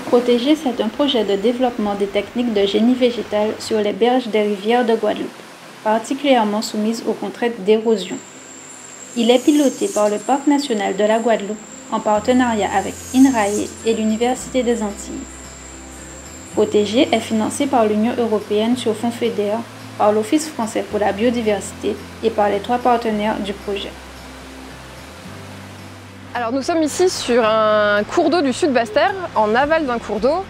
Protéger, c'est un projet de développement des techniques de génie végétal sur les berges des rivières de Guadeloupe, particulièrement soumises aux contraintes d'érosion. Il est piloté par le Parc national de la Guadeloupe en partenariat avec INRAE et l'Université des Antilles. Protéger est financé par l'Union européenne sur fonds FEDER, par l'Office français pour la biodiversité et par les 3 partenaires du projet. Alors nous sommes ici sur un cours d'eau du Sud Basse-Terre, en aval d'un cours d'eau.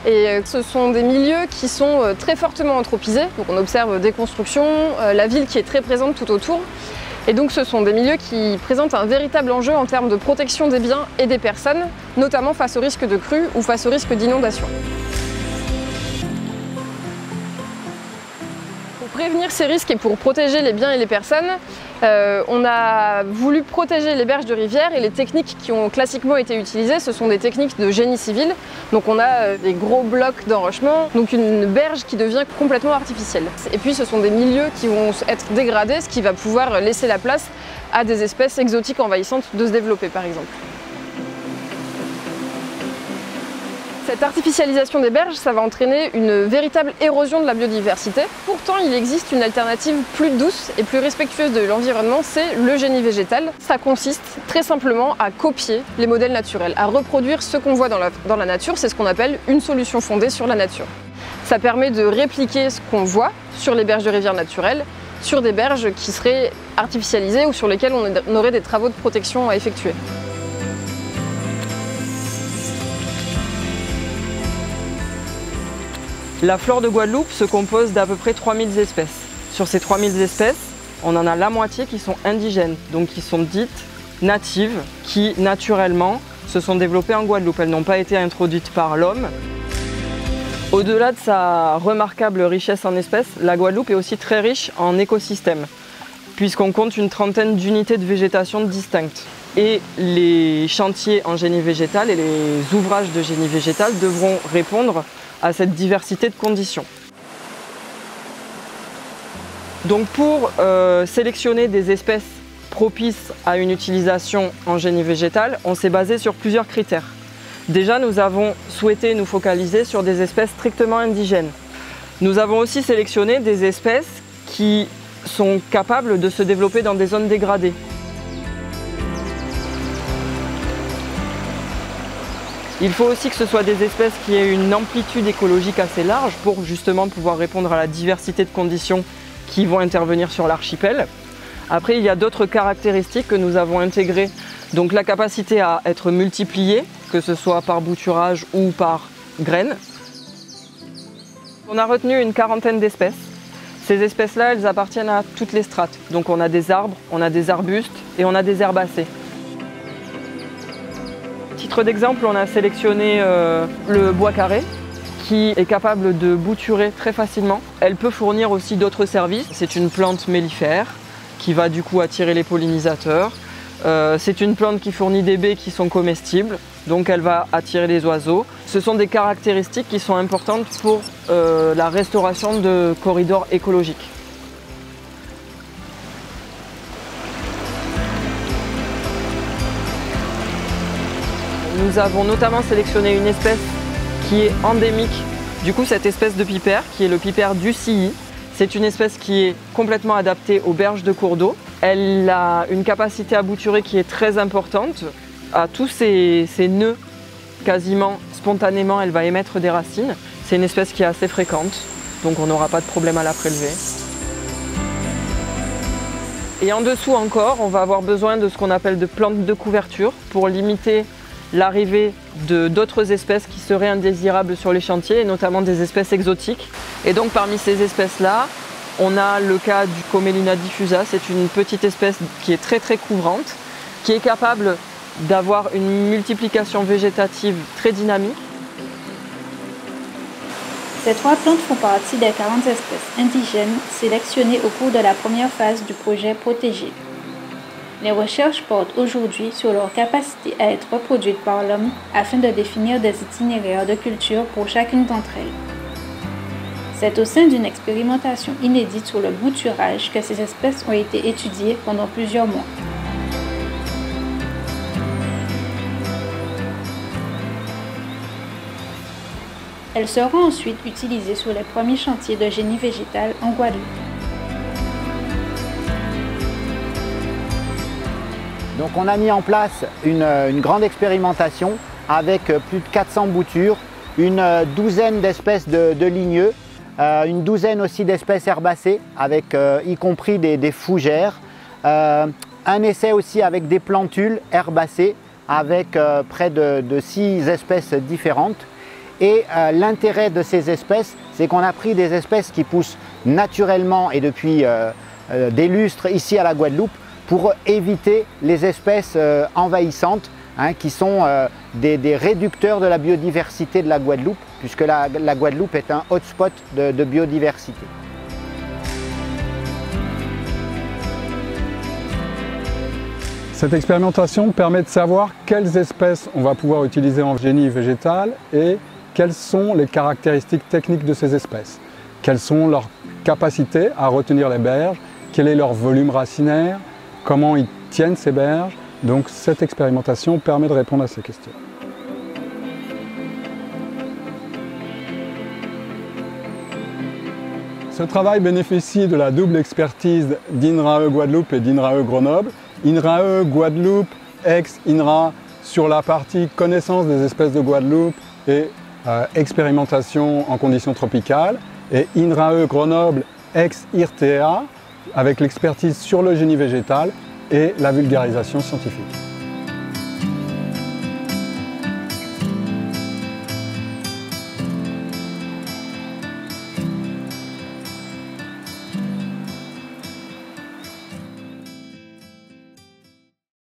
Et ce sont des milieux qui sont très fortement anthropisés. Donc on observe des constructions, la ville qui est très présente tout autour. Et donc ce sont des milieux qui présentent un véritable enjeu en termes de protection des biens et des personnes, notamment face au risque de crue ou face au risque d'inondation. Pour prévenir ces risques et pour protéger les biens et les personnes, on a voulu protéger les berges de rivière et les techniques qui ont classiquement été utilisées, ce sont des techniques de génie civil. Donc on a des gros blocs d'enrochement, donc une berge qui devient complètement artificielle. Et puis ce sont des milieux qui vont être dégradés, ce qui va pouvoir laisser la place à des espèces exotiques envahissantes de se développer par exemple. Cette artificialisation des berges, ça va entraîner une véritable érosion de la biodiversité. Pourtant, il existe une alternative plus douce et plus respectueuse de l'environnement, c'est le génie végétal. Ça consiste très simplement à copier les modèles naturels, à reproduire ce qu'on voit dans la nature, c'est ce qu'on appelle une solution fondée sur la nature. Ça permet de répliquer ce qu'on voit sur les berges de rivières naturelles, sur des berges qui seraient artificialisées ou sur lesquelles on aurait des travaux de protection à effectuer. La flore de Guadeloupe se compose d'à peu près 3000 espèces. Sur ces 3000 espèces, on en a la moitié qui sont indigènes, donc qui sont dites natives, qui naturellement se sont développées en Guadeloupe. Elles n'ont pas été introduites par l'homme. Au-delà de sa remarquable richesse en espèces, la Guadeloupe est aussi très riche en écosystèmes, puisqu'on compte une trentaine d'unités de végétation distinctes. Et les chantiers en génie végétal et les ouvrages de génie végétal devront répondre à cette diversité de conditions. Donc pour sélectionner des espèces propices à une utilisation en génie végétal, on s'est basé sur plusieurs critères. Déjà, nous avons souhaité nous focaliser sur des espèces strictement indigènes. Nous avons aussi sélectionné des espèces qui sont capables de se développer dans des zones dégradées. Il faut aussi que ce soit des espèces qui aient une amplitude écologique assez large pour justement pouvoir répondre à la diversité de conditions qui vont intervenir sur l'archipel. Après, il y a d'autres caractéristiques que nous avons intégrées. Donc la capacité à être multipliée, que ce soit par bouturage ou par graines. On a retenu une quarantaine d'espèces. Ces espèces-là, elles appartiennent à toutes les strates. Donc on a des arbres, on a des arbustes et on a des herbacées. Titre d'exemple, on a sélectionné le bois carré qui est capable de bouturer très facilement. Elle peut fournir aussi d'autres services. C'est une plante mellifère qui va du coup attirer les pollinisateurs. C'est une plante qui fournit des baies qui sont comestibles, donc elle va attirer les oiseaux. Ce sont des caractéristiques qui sont importantes pour la restauration de corridors écologiques. Nous avons notamment sélectionné une espèce qui est endémique. Du coup, cette espèce de pipère, qui est le pipère d'Ucilly, c'est une espèce qui est complètement adaptée aux berges de cours d'eau. Elle a une capacité à bouturer qui est très importante. À tous ces nœuds, quasiment spontanément, elle va émettre des racines. C'est une espèce qui est assez fréquente, donc on n'aura pas de problème à la prélever. Et en dessous encore, on va avoir besoin de ce qu'on appelle de plantes de couverture pour limiter l'arrivée d'autres espèces qui seraient indésirables sur les chantiers, et notamment des espèces exotiques. Et donc parmi ces espèces-là, on a le cas du Commelina diffusa. C'est une petite espèce qui est très couvrante, qui est capable d'avoir une multiplication végétative très dynamique. Ces 3 plantes font partie des 40 espèces indigènes sélectionnées au cours de la première phase du projet Protéger. Les recherches portent aujourd'hui sur leur capacité à être reproduites par l'homme afin de définir des itinéraires de culture pour chacune d'entre elles. C'est au sein d'une expérimentation inédite sur le bouturage que ces espèces ont été étudiées pendant plusieurs mois. Elle sera ensuite utilisée sur les premiers chantiers de génie végétal en Guadeloupe. Donc on a mis en place une grande expérimentation avec plus de 400 boutures, une douzaine d'espèces de ligneux, une douzaine aussi d'espèces herbacées, avec y compris des fougères, un essai aussi avec des plantules herbacées, avec près de 6 espèces différentes. Et l'intérêt de ces espèces, c'est qu'on a pris des espèces qui poussent naturellement et depuis des lustres ici à la Guadeloupe, pour éviter les espèces envahissantes, qui sont des réducteurs de la biodiversité de la Guadeloupe, puisque la Guadeloupe est un hotspot de biodiversité. Cette expérimentation permet de savoir quelles espèces on va pouvoir utiliser en génie végétal et quelles sont les caractéristiques techniques de ces espèces. Quelles sont leurs capacités à retenir les berges, quel est leur volume racinaire, comment ils tiennent ces berges. Donc cette expérimentation permet de répondre à ces questions. Ce travail bénéficie de la double expertise d'INRAE Guadeloupe et d'INRAE Grenoble. INRAE Guadeloupe, ex-INRA sur la partie connaissance des espèces de Guadeloupe et expérimentation en conditions tropicales, et INRAE Grenoble, ex-IRTA, avec l'expertise sur le génie végétal et la vulgarisation scientifique.